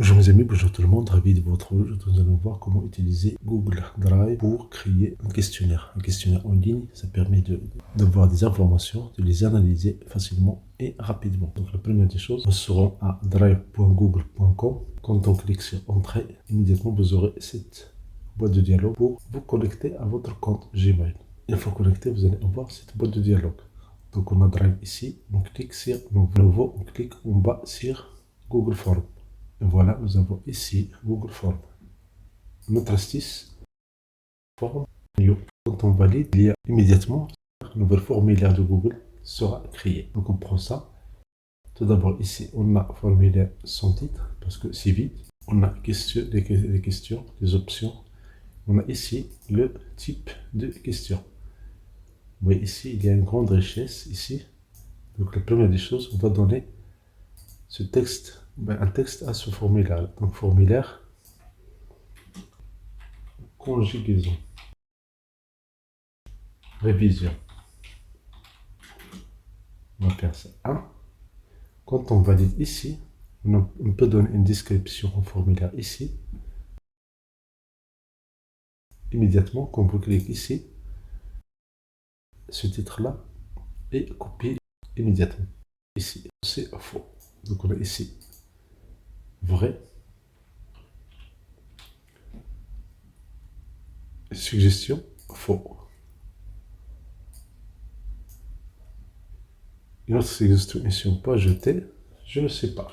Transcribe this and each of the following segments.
Bonjour mes amis, bonjour tout le monde, ravi de vous retrouver. Aujourd'hui, nous allons voir comment utiliser Google Drive pour créer un questionnaire. Un questionnaire en ligne, ça permet d'avoir des informations, de les analyser facilement et rapidement. Donc la première des choses, nous serons à drive.google.com. Quand on clique sur Entrée, immédiatement vous aurez cette boîte de dialogue pour vous connecter à votre compte Gmail. Une fois connecté, vous allez avoir cette boîte de dialogue. Donc on a Drive ici, on clique sur Nouveau, on clique en bas sur Google Form. Et voilà, nous avons ici Google Form. Notre astuce, forme new. Quand on valide, il y a immédiatement un nouvel formulaire de Google sera créé. Donc on prend ça. Tout d'abord ici, on a formulaire sans titre parce que c'est vide. On a des questions, des options. On a ici le type de question. Vous voyez ici, il y a une grande richesse ici. Donc la première des choses, on va donner ce texte, un texte à ce formulaire. Donc formulaire conjugaison. Révision. On va faire ça 1. Quand on valide ici, on peut donner une description au formulaire ici. Immédiatement, quand vous cliquez ici, ce titre-là est copié immédiatement. Ici, c'est faux. Donc on a ici vrai. Suggestion faux. Une autre suggestion ici, pas jeter. Je ne sais pas.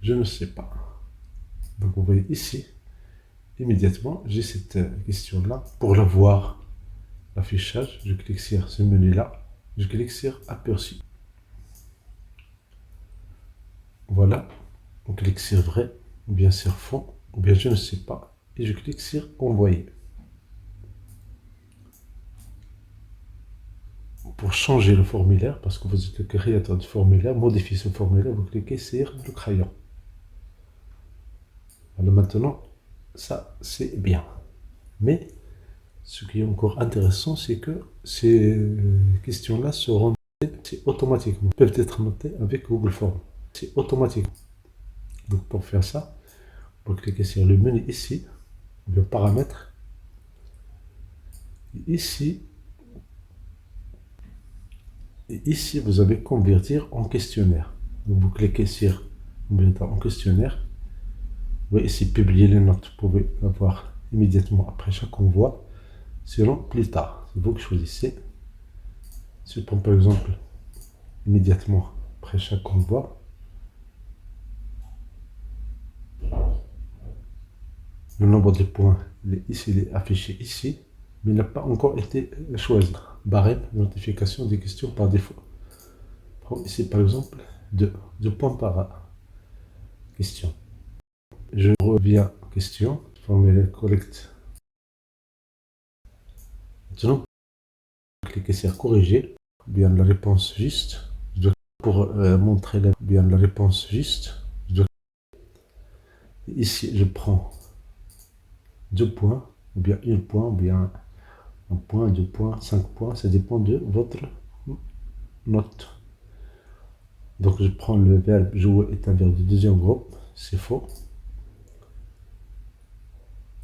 Je ne sais pas. Donc vous voyez ici, immédiatement, j'ai cette question-là. Pour la voir, l'affichage, je clique sur ce menu-là. Je clique sur aperçu. Voilà. On clique sur vrai, ou bien sur fond, ou bien je ne sais pas. Et je clique sur envoyer. Pour changer le formulaire, parce que vous êtes le créateur du formulaire, modifier ce formulaire, vous cliquez sur le crayon. Alors maintenant, ça c'est bien. Mais ce qui est encore intéressant, c'est que ces questions-là seront notées automatiquement. Peuvent être notées avec Google Form. C'est automatique. Donc pour faire ça, vous cliquez sur le menu ici, le paramètre. Ici, et ici, vous allez convertir en questionnaire. Donc, vous cliquez sur convertir en questionnaire. Vous voyez ici, publier les notes. Vous pouvez l'avoir immédiatement après chaque envoi. Sinon, plus tard. C'est vous qui choisissez. Si je prends par exemple immédiatement après chaque envoi, le nombre de points, il est affiché ici, mais il n'a pas encore été choisi. Barème, notification des questions par défaut. Ici par exemple, 2 points par question. Je reviens aux questions, formulaire collecte. Maintenant, cliquez sur corriger, bien la réponse juste. Pour montrer bien la réponse juste, ici je prends 2 points, ou bien 1 point, ou bien 1 point, 2 points, 5 points, ça dépend de votre note. Donc je prends le verbe jouer est un verbe du deuxième groupe, c'est faux.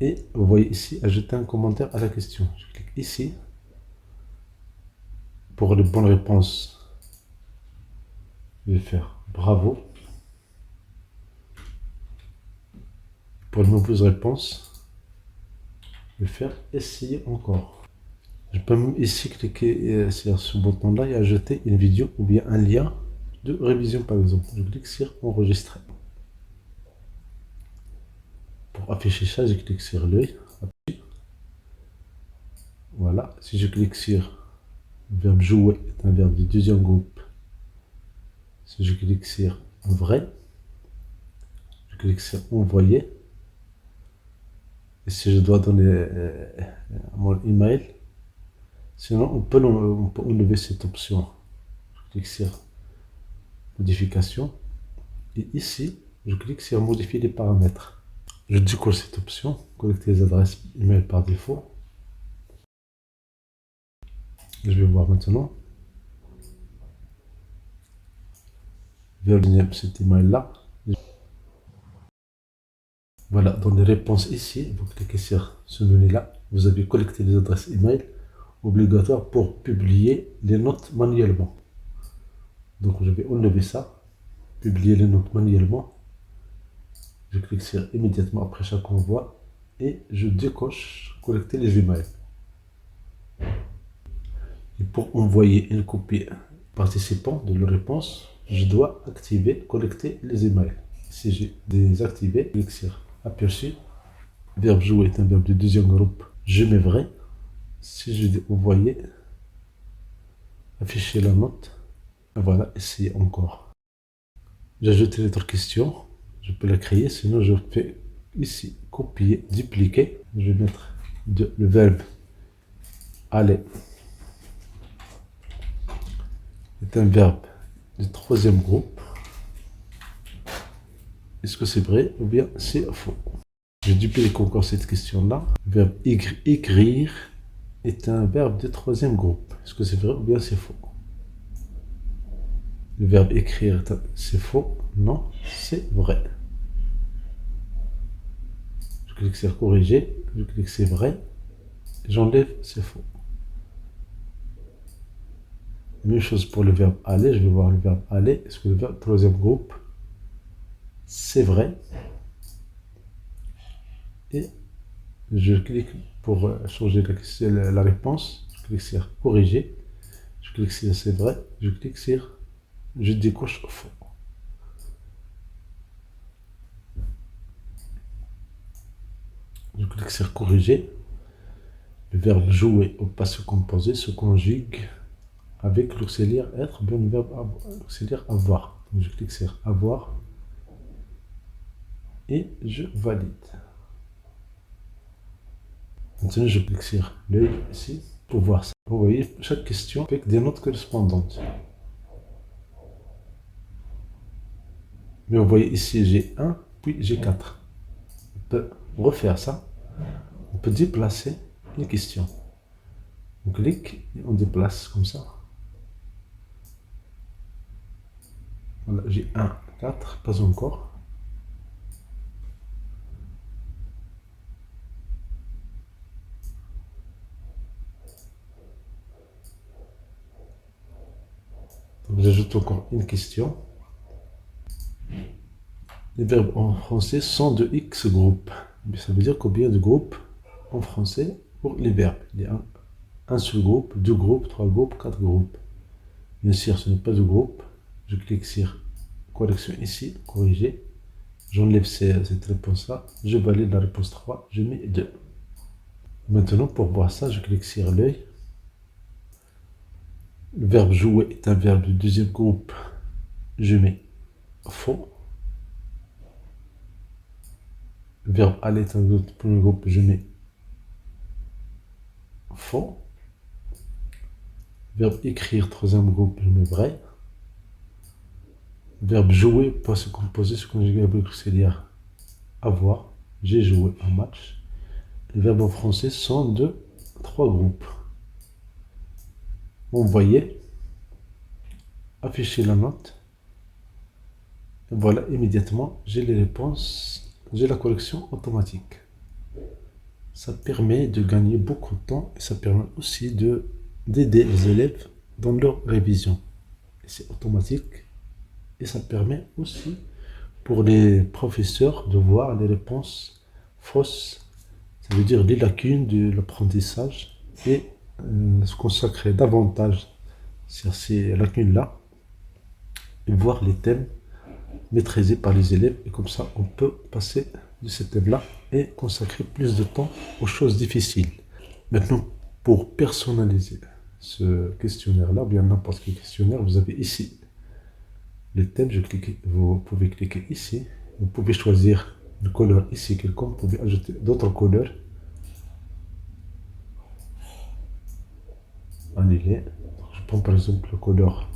Et vous voyez ici, ajouter un commentaire à la question. Je clique ici. Pour les bonnes réponses, je vais faire bravo. Pour les mauvaises réponses, je vais faire essayer encore. Je peux même ici cliquer sur ce bouton-là et ajouter une vidéo ou bien un lien de révision par exemple. Je clique sur enregistrer. Pour afficher ça, je clique sur l'œil. Voilà. Si je clique sur le verbe jouer, c'est un verbe du deuxième groupe. Si je clique sur vrai, je clique sur envoyer. Et si je dois donner mon email, sinon on peut enlever cette option. Je clique sur modification. Et ici, je clique sur modifier les paramètres. Je décolle cette option, collecter les adresses email par défaut. Je vais voir maintenant. vers cet email-là. Voilà, dans les réponses ici, vous cliquez sur ce menu-là. Vous avez collecté les adresses email obligatoires pour publier les notes manuellement. Donc je vais enlever ça, publier les notes manuellement. Je clique sur immédiatement après chaque envoi et je décoche collecter les emails. Et pour envoyer une copie participant de la réponse, je dois activer collecter les emails. Si j'ai désactivé, je clique sur aperçu. Verbe jouer est un verbe du deuxième groupe. Je mets vrai. Si je dis envoyer, afficher la note. Voilà, essayez encore. J'ajoute l'autre question. Je peux la créer, sinon je fais ici copier, dupliquer. Je vais mettre le verbe aller. C'est un verbe du troisième groupe. Est-ce que c'est vrai ou bien c'est faux? Je duplique encore cette question-là. Le verbe écrire est un verbe du troisième groupe. Est-ce que c'est vrai ou bien c'est faux? Le verbe écrire, c'est faux? Non, c'est vrai. Je clique sur corriger. Je clique c'est vrai. J'enlève, c'est faux. Même chose pour le verbe aller. Je vais voir le verbe aller. Est-ce que le verbe troisième groupe, c'est vrai? Et je clique pour changer la réponse. Je clique sur corriger. Je clique sur c'est vrai. Je clique sur je décoche faux. Je clique sur corriger. Le verbe jouer au passé composé se conjugue avec l'auxiliaire être, bien le verbe auxiliaire avoir. Donc je clique sur avoir et je valide. Maintenant, je clique sur l'œil ici pour voir ça. Vous voyez chaque question avec des notes correspondantes. Mais vous voyez ici, j'ai 1, puis j'ai 4. On peut refaire ça. On peut déplacer une question. On clique et on déplace comme ça. Voilà, j'ai 1, 4, pas encore. Donc j'ajoute encore une question. Les verbes en français sont de X groupes. Ça veut dire combien de groupes en français pour les verbes. Il y a un seul groupe, deux groupes, trois groupes, quatre groupes. Bien sûr, ce n'est pas de groupe. Je clique sur correction ici, corriger. J'enlève cette réponse-là. Je valide la réponse 3. Je mets 2. Maintenant, pour voir ça, je clique sur l'œil. Le verbe jouer est un verbe du deuxième groupe. Je mets faux. Le verbe aller est un autre premier groupe. Je mets faux. Le verbe écrire, troisième groupe, je mets vrai. Le verbe jouer peut se composer, se conjuguer avec l'auxiliaire avoir. J'ai joué un match. Les verbes en français sont de trois groupes. Vous voyez, afficher la note. Et voilà, immédiatement, j'ai les réponses, j'ai la correction automatique. Ça permet de gagner beaucoup de temps et ça permet aussi d'aider les élèves dans leur révision. C'est automatique et ça permet aussi pour les professeurs de voir les réponses fausses, ça veut dire les lacunes de l'apprentissage et se consacrer davantage sur ces lacunes-là et voir les thèmes maîtrisés par les élèves et comme ça on peut passer de ces thèmes-là et consacrer plus de temps aux choses difficiles. Maintenant, pour personnaliser ce questionnaire-là, bien n'importe quel questionnaire, vous avez ici les thèmes, vous pouvez cliquer ici, vous pouvez choisir le couleur ici quelconque, vous pouvez ajouter d'autres couleurs. Annuler. Je prends par exemple la couleur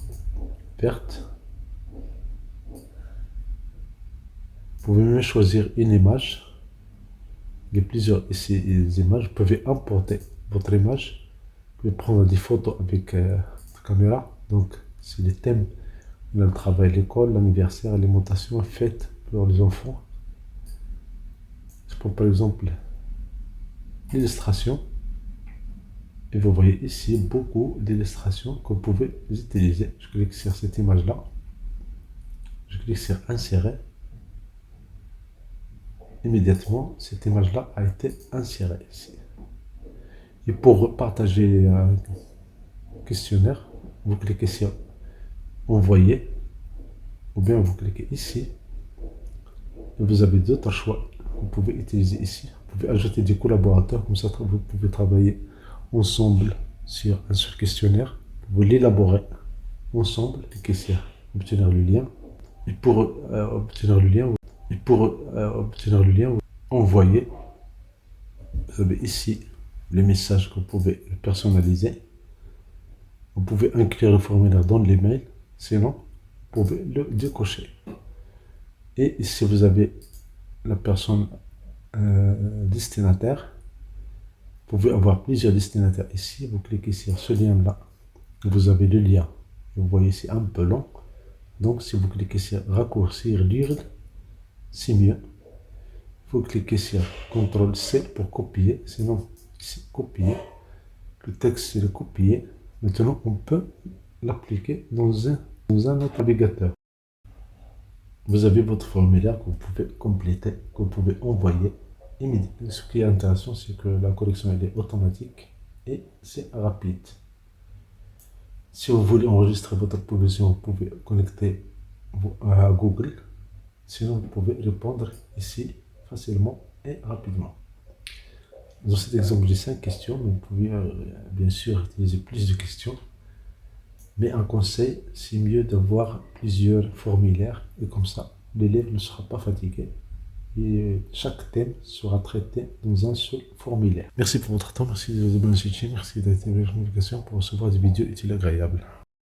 verte. Vous pouvez même choisir une image. Il y a plusieurs ici images. Vous pouvez importer votre image. Vous pouvez prendre des photos avec la caméra. Donc, c'est les thèmes Le travail, l'école, l'anniversaire, les mutations faites pour les enfants. Je prends par exemple l'illustration. Et vous voyez ici beaucoup d'illustrations que vous pouvez utiliser. Je clique sur cette image-là. Je clique sur insérer. Immédiatement, cette image-là a été insérée ici. Et pour partager un questionnaire, vous cliquez sur envoyer, ou bien vous cliquez ici. Et vous avez d'autres choix que vous pouvez utiliser ici. Vous pouvez ajouter des collaborateurs, comme ça vous pouvez travailler ensemble sur un seul questionnaire. Vous pouvez l'élaborer ensemble, cliquez sur obtenir le lien. Et pour obtenir le lien, envoyer. Vous avez ici le message que vous pouvez personnaliser. Vous pouvez inclure le formulaire dans l'email, sinon vous pouvez le décocher. Et si vous avez la personne destinataire, vous pouvez avoir plusieurs destinataires ici. Vous cliquez sur ce lien-là, vous avez le lien. Vous voyez, c'est un peu long. Donc, si vous cliquez sur raccourcir, lire, c'est mieux. Vous cliquez sur CTRL-C pour copier. Sinon, ici, copier. Le texte, est copié. Maintenant, on peut l'appliquer dans un autre navigateur. Vous avez votre formulaire que vous pouvez compléter, que vous pouvez envoyer immédiatement. Ce qui est intéressant, c'est que la correction elle est automatique et c'est rapide. Si vous voulez enregistrer votre provision, vous pouvez connecter à Google. Sinon, vous pouvez répondre ici facilement et rapidement. Dans cet exemple, j'ai 5 questions, mais vous pouvez bien sûr utiliser plus de questions. Mais un conseil, c'est mieux d'avoir plusieurs formulaires et comme ça, l'élève ne sera pas fatigué. Et chaque thème sera traité dans un seul formulaire. Merci pour votre temps, merci de vous abonner à cette chaîne, merci d'être une notification pour recevoir des vidéos utiles et agréables.